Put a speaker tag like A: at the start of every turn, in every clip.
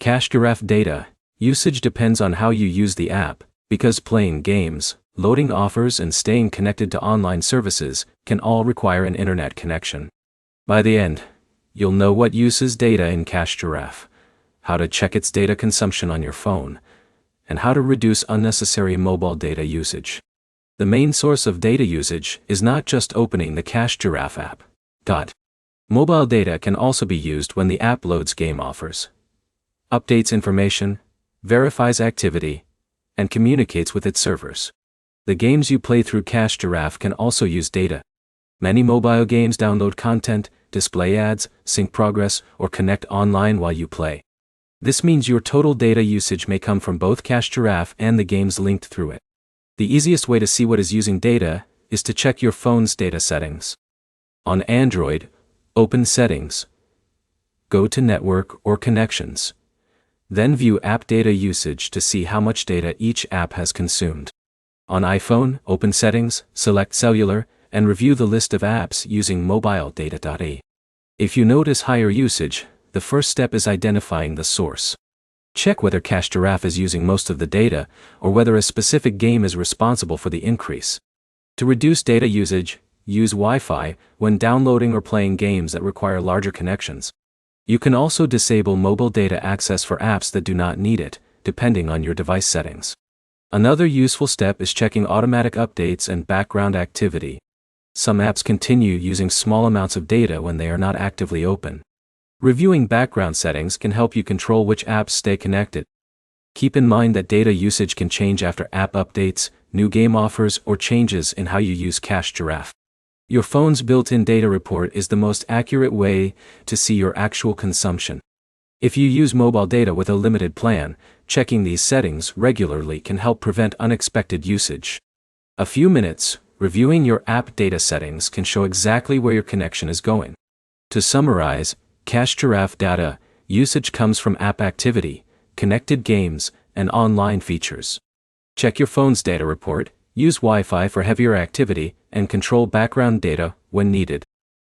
A: Cache Giraffe data usage depends on how you use the app, because playing games, loading offers and staying connected to online services can all require an internet connection. By the end, you'll know what uses data in Cache Giraffe, how to check its data consumption on your phone, and how to reduce unnecessary mobile data usage. The main source of data usage is not just opening the Cache Giraffe app. Mobile data can also be used when the app loads game offers, updates information, verifies activity, and communicates with its servers. The games you play through Cache Giraffe can also use data. Many mobile games download content, display ads, sync progress, or connect online while you play. This means your total data usage may come from both Cache Giraffe and the games linked through it. The easiest way to see what is using data is to check your phone's data settings. On Android, open Settings, go to Network or Connections. Then view app data usage to see how much data each app has consumed. On iPhone, open Settings, select Cellular, and review the list of apps using mobile data. If you notice higher usage, the first step is identifying the source. Check whether Cache Giraffe is using most of the data, or whether a specific game is responsible for the increase. To reduce data usage, use Wi-Fi when downloading or playing games that require larger connections. You can also disable mobile data access for apps that do not need it, depending on your device settings. Another useful step is checking automatic updates and background activity. Some apps continue using small amounts of data when they are not actively open. Reviewing background settings can help you control which apps stay connected. Keep in mind that data usage can change after app updates, new game offers, or changes in how you use Cache Giraffe. Your phone's built-in data report is the most accurate way to see your actual consumption. If you use mobile data with a limited plan, checking these settings regularly can help prevent unexpected usage. A few minutes, reviewing your app data settings can show exactly where your connection is going. To summarize, Cache Giraffe data usage comes from app activity, connected games, and online features. Check your phone's data report, use Wi-Fi for heavier activity, and control background data when needed.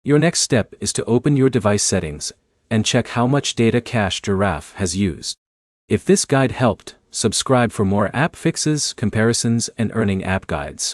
A: Your next step is to open your device settings and check how much data Cache Giraffe has used. If this guide helped, subscribe for more app fixes, comparisons, and earning app guides.